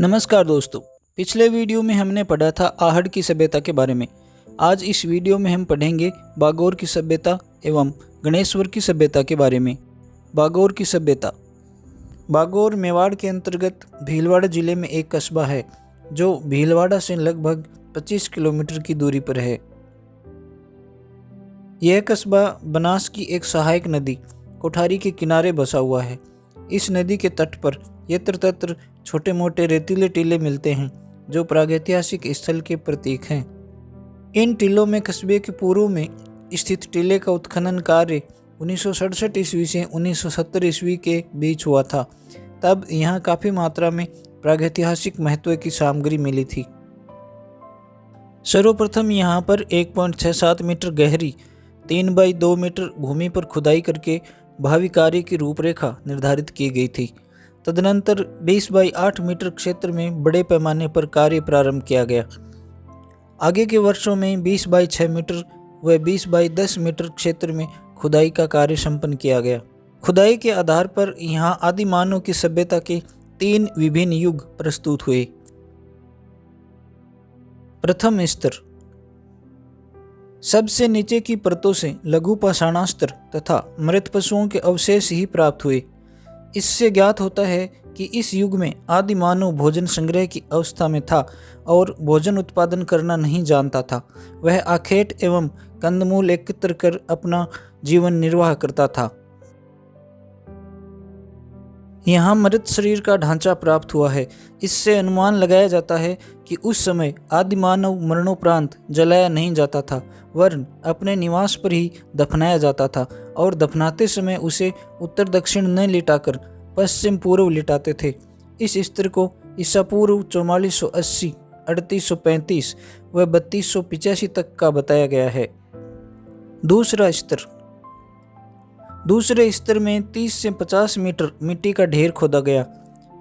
नमस्कार दोस्तों। पिछले वीडियो में हमने पढ़ा था आहड़ की सभ्यता के बारे में। आज इस वीडियो में हम पढ़ेंगे बागोर की सभ्यता एवं गणेश्वर की सभ्यता के बारे में। बागोर की सभ्यता। बागोर मेवाड़ के अंतर्गत भीलवाड़ा जिले में एक कस्बा है जो भीलवाड़ा से लगभग 25 किलोमीटर की दूरी पर है। यह कस्बा बनास की एक सहायक नदी कोठारी के किनारे बसा हुआ है। इस नदी के तट पर यत्र तत्र छोटे मोटे रेतीले टीले मिलते हैं जो प्रागैतिहासिक स्थल के प्रतीक हैं। इन टीलों में कस्बे के पूर्व में स्थित टीले का उत्खनन कार्य 1967 ईस्वी से 1970 ईस्वी के बीच हुआ था। तब यहाँ काफ़ी मात्रा में प्रागैतिहासिक महत्व की सामग्री मिली थी। सर्वप्रथम यहाँ पर 1.67 मीटर गहरी 3 बाई 2 मीटर भूमि पर खुदाई करके भावी कार्य की रूपरेखा निर्धारित की गई थी। तदनंतर 20 बाई 8 मीटर क्षेत्र में बड़े पैमाने पर कार्य प्रारंभ किया गया। आगे के वर्षों में 20 बाई 6 मीटर व 20 बाई 10 मीटर क्षेत्र में खुदाई का कार्य संपन्न किया गया। खुदाई के आधार पर यहाँ आदि मानव की सभ्यता के 3 विभिन्न युग प्रस्तुत हुए। प्रथम स्तर। सबसे नीचे की परतों से लघु पाषाणास्त्र तथा मृत पशुओं के अवशेष ही प्राप्त हुए। इससे ज्ञात होता है कि इस युग में आदि मानव भोजन संग्रह की अवस्था में था और भोजन उत्पादन करना नहीं जानता था। वह आखेट एवं कंदमूल एकत्र कर अपना जीवन निर्वाह करता था। यहाँ मृत शरीर का ढांचा प्राप्त हुआ है। इससे अनुमान लगाया जाता है कि उस समय आदि मानव मरणोपरांत जलाया नहीं जाता था, वरन अपने निवास पर ही दफनाया जाता था और दफनाते समय उसे उत्तर दक्षिण न लिटाकर पश्चिम पूर्व लिटाते थे। इस स्तर को ईसा पूर्व 4480, 3835 व 3285 तक का बताया गया है। दूसरा स्तर। दूसरे स्तर में 30 से 50 मीटर मिट्टी का ढेर खोदा गया।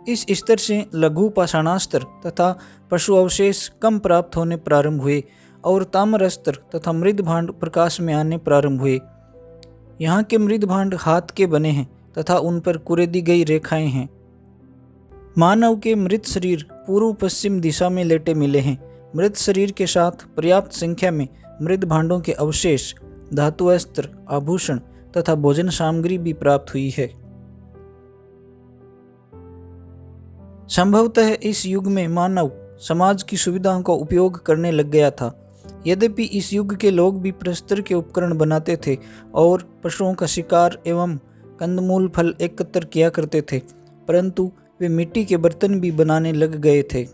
इस स्तर से लघु पाषाणास्त्र तथा पशु अवशेष कम प्राप्त होने प्रारंभ हुए और ताम्रस्त्र तथा मृद भांड प्रकाश में आने प्रारंभ हुए। यहाँ के मृद भांड हाथ के बने हैं तथा उन पर कुरेदी गई रेखाएं हैं। मानव के मृत शरीर पूर्व पश्चिम दिशा में लेटे मिले हैं। मृत शरीर के साथ पर्याप्त संख्या में मृद भांडों के अवशेष, धातु अस्त्र, आभूषण तथा भोजन सामग्री भी प्राप्त हुई है। संभवतः इस युग में मानव समाज की सुविधाओं का उपयोग करने लग गया था। यद्यपि इस युग के लोग भी प्रस्तर के उपकरण बनाते थे और पशुओं का शिकार एवं कंदमूल फल एकत्र किया करते थे, परंतु वे मिट्टी के बर्तन भी बनाने लग गए थे।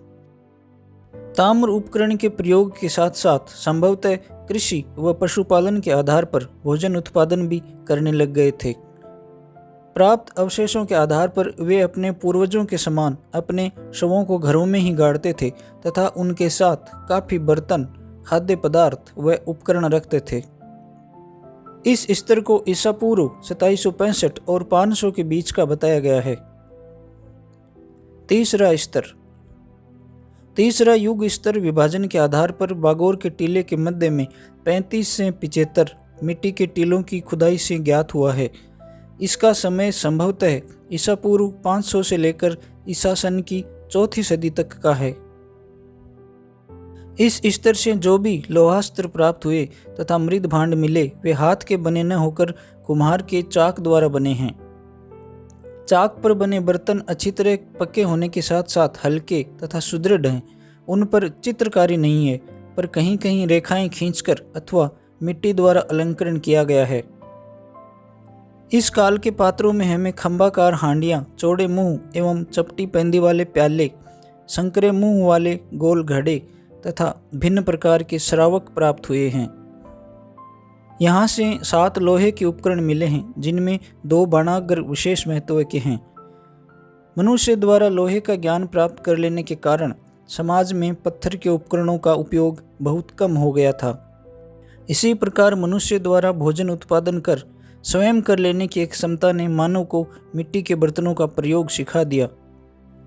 ताम्र उपकरण के प्रयोग के साथ साथ संभवतः कृषि व पशुपालन के आधार पर भोजन उत्पादन भी करने लग गए थे। प्राप्त अवशेषों के आधार पर वे अपने पूर्वजों के समान अपने शवों को घरों में ही गाड़ते थे तथा उनके साथ काफी बर्तन, खाद्य पदार्थ व उपकरण रखते थे। इस स्तर को ईसा पूर्व 2765 और 500 के बीच का बताया गया है। तीसरा स्तर। तीसरा युग स्तर विभाजन के आधार पर बागोर के टीले के मध्य में 35 से 75 मिट्टी के टीलों की खुदाई से ज्ञात हुआ है। इसका समय संभवतः ईसा पूर्व 500 से लेकर ईसा सन की 4वीं सदी तक का है। इस स्तर से जो भी लोहास्त्र प्राप्त हुए तथा मृद भांड मिले वे हाथ के बने न होकर कुम्हार के चाक द्वारा बने हैं। चाक पर बने बर्तन अच्छी तरह पके होने के साथ साथ हल्के तथा सुदृढ़ हैं। उन पर चित्रकारी नहीं है, पर कहीं कहीं रेखाएं खींचकर अथवा मिट्टी द्वारा अलंकरण किया गया है। इस काल के पात्रों में हमें खंभाकार हांडियां, चौड़े मुंह एवं चपटी पेंदी वाले प्याले, संकरे मुंह वाले गोल घड़े तथा भिन्न प्रकार के श्रावक प्राप्त हुए हैं। यहाँ से 7 लोहे के उपकरण मिले हैं, जिनमें 2 बाणागर विशेष महत्व के हैं। मनुष्य द्वारा लोहे का ज्ञान प्राप्त कर लेने के कारण समाज में पत्थर के उपकरणों का उपयोग बहुत कम हो गया था। इसी प्रकार मनुष्य द्वारा भोजन उत्पादन कर स्वयं कर लेने की एक क्षमता ने मानव को मिट्टी के बर्तनों का प्रयोग सिखा दिया।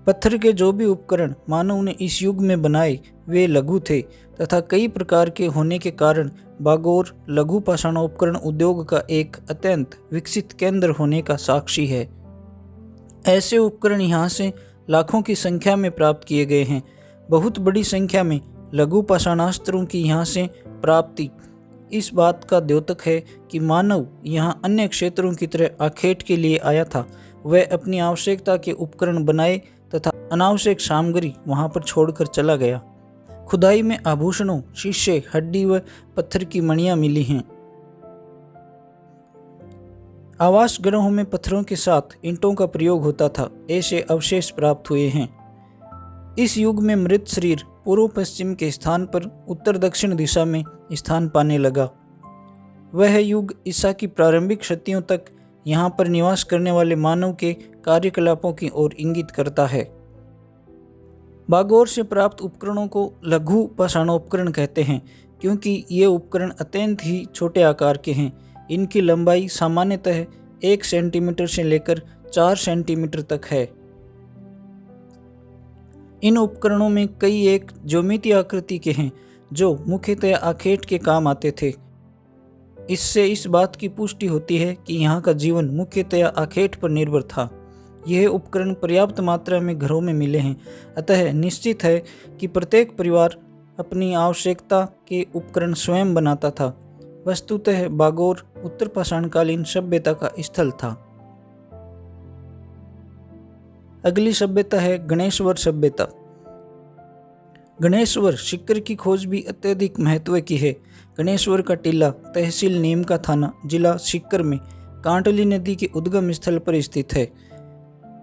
पत्थर के जो भी उपकरण मानव ने इस युग में बनाए वे लघु थे तथा कई प्रकार के होने के कारण बागोर लघु पाषाणोपकरण उद्योग का एक अत्यंत विकसित केंद्र होने का साक्षी है। ऐसे उपकरण यहाँ से लाखों की संख्या में प्राप्त किए गए हैं। बहुत बड़ी संख्या में लघु पाषाणास्त्रों की यहाँ से प्राप्ति इस बात का द्योतक है कि मानव यहाँ अन्य क्षेत्रों की तरह आखेट के लिए आया था। वह अपनी आवश्यकता के उपकरण बनाए तथा अनावश्यक सामग्री वहाँ पर छोड़कर चला गया। खुदाई में आभूषणों, शीशे, हड्डी व पत्थर की मणियाँ मिली हैं। आवास गृहों में पत्थरों के साथ ईंटों का प्रयोग होता था। ऐसे अवशेष प्राप्त हुए हैं। इस युग में मृत शरीर पूर्व पश्चिम के स्थान पर उत्तर दक्षिण दिशा में स्थान पाने लगा। वह युग ईसा की प्रारंभिक शताब्दियों तक यहाँ पर निवास करने वाले मानव के कार्यकलापों की ओर इंगित करता है। बागोर से प्राप्त उपकरणों को लघु पाषाणोपकरण कहते हैं, क्योंकि ये उपकरण अत्यंत ही छोटे आकार के हैं। इनकी लंबाई सामान्यतः 1 सेंटीमीटर से लेकर 4 सेंटीमीटर तक है। इन उपकरणों में कई एक ज्योमेट्रीय आकृति के हैं जो मुख्यतः आखेट के काम आते थे। इससे इस बात की पुष्टि होती है कि यहाँ का जीवन मुख्यतः आखेट पर निर्भर था। यह उपकरण पर्याप्त मात्रा में घरों में मिले हैं, अतः निश्चित है कि प्रत्येक परिवार अपनी आवश्यकता के उपकरण स्वयं बनाता था। वस्तुतः बागोर उत्तर पाषाणकालीन सभ्यता का स्थल था। अगली सभ्यता है गणेश्वर सभ्यता। गणेश्वर सिक्कर की खोज भी अत्यधिक महत्व की है। गणेश्वर का टीला तहसील नीम का थाना जिला सीकर में कांटली नदी के उद्गम स्थल पर स्थित है।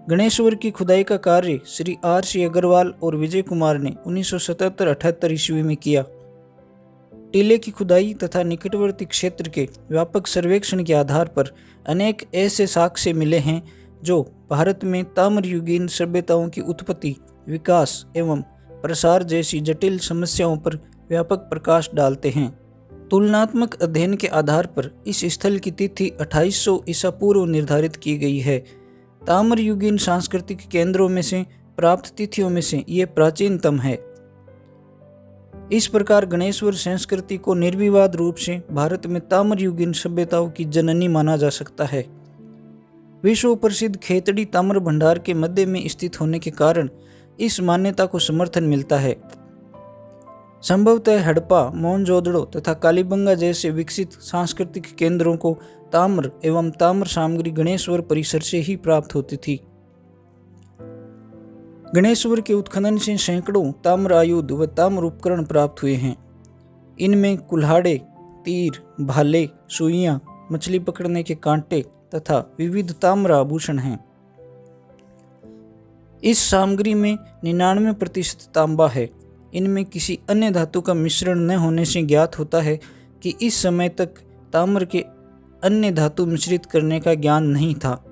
गणेश्वर की खुदाई का कार्य श्री R.C. अग्रवाल और विजय कुमार ने 1977-78 ईस्वी में किया। टीले की खुदाई तथा निकटवर्ती क्षेत्र के व्यापक सर्वेक्षण के आधार पर अनेक ऐसे साक्ष्य मिले हैं जो भारत में ताम्रयुगीन सभ्यताओं की उत्पत्ति, विकास एवं प्रसार जैसी जटिल समस्याओं पर व्यापक प्रकाश डालते हैं। तुलनात्मक अध्ययन के आधार पर इस स्थल की तिथि 2800 ईसा पूर्व निर्धारित की गई है। ताम्रयुगीन सांस्कृतिक केंद्रों में से प्राप्त तिथियों में से ये प्राचीनतम है। इस प्रकार गणेश्वर संस्कृति को निर्विवाद रूप से भारत में ताम्रयुगीन सभ्यताओं की जननी माना जा सकता है। विश्व प्रसिद्ध खेतड़ी ताम्र भंडार के मध्य में स्थित होने के कारण इस मान्यता को समर्थन मिलता है। संभवतः हड़प्पा, मोहनजोदड़ो तथा कालीबंगा जैसे विकसित सांस्कृतिक केंद्रों को ताम्र एवं ताम्र सामग्री गणेश्वर परिसर से ही प्राप्त होती थी। गणेश्वर के उत्खनन से सैकड़ों ताम्र आयुध व ताम्र उपकरण प्राप्त हुए हैं। इनमें कुल्हाड़े, तीर, भाले, सुइयां, मछली पकड़ने के कांटे तथा विविध ताम्र आभूषण हैं। इस सामग्री में 99% तांबा है। इनमें किसी अन्य धातु का मिश्रण न होने से ज्ञात होता है कि इस समय तक ताम्र के अन्य धातु मिश्रित करने का ज्ञान नहीं था।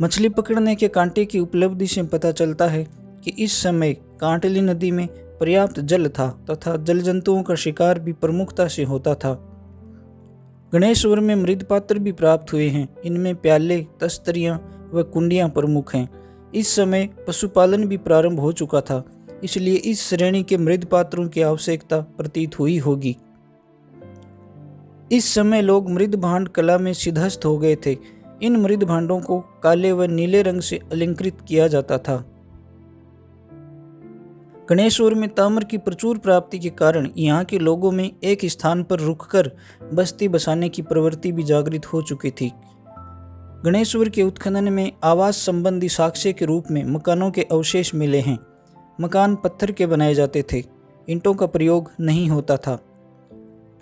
मछली पकड़ने के कांटे की उपलब्धि से पता चलता है कि इस समय कांटली नदी में पर्याप्त जल था तथा जल जंतुओं का शिकार भी प्रमुखता से होता था। गणेश्वर में मृदपात्र भी प्राप्त हुए हैं। इनमें प्याले, तस्तरियाँ व कुंडियाँ प्रमुख हैं। इस समय पशुपालन भी प्रारंभ हो चुका था, इसलिए इस श्रेणी के मृदपात्रों की आवश्यकता प्रतीत हुई होगी। इस समय लोग मृद भांड कला में सिद्धहस्त हो गए थे। इन मृद भांडों को काले व नीले रंग से अलंकृत किया जाता था। गणेश्वर में ताम्र की प्रचुर प्राप्ति के कारण यहाँ के लोगों में एक स्थान पर रुककर बस्ती बसाने की प्रवृत्ति भी जागृत हो चुकी थी। गणेश्वर के उत्खनन में आवास संबंधी साक्ष्य के रूप में मकानों के अवशेष मिले हैं। मकान पत्थर के बनाए जाते थे, ईंटों का प्रयोग नहीं होता था।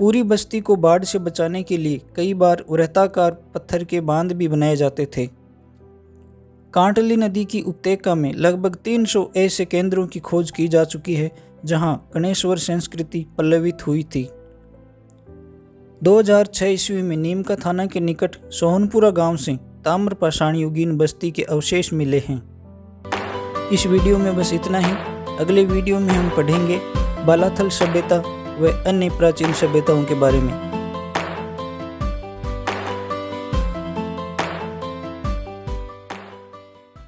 पूरी बस्ती को बाढ़ से बचाने के लिए कई बार वृत्ताकार पत्थर के बांध भी बनाए जाते थे। कांटली नदी की उपत्यका में लगभग 300 ऐसे केंद्रों की खोज की जा चुकी है जहां गणेश्वर संस्कृति पल्लवित हुई थी। 2006 ईस्वी में नीम का थाना के निकट सोहनपुरा गांव से ताम्र पाषाण युगीन बस्ती के अवशेष मिले हैं। इस वीडियो में बस इतना ही। अगले वीडियो में हम पढ़ेंगे बालाथल सभ्यता व अन्य प्राचीन सभ्यताओं के बारे में।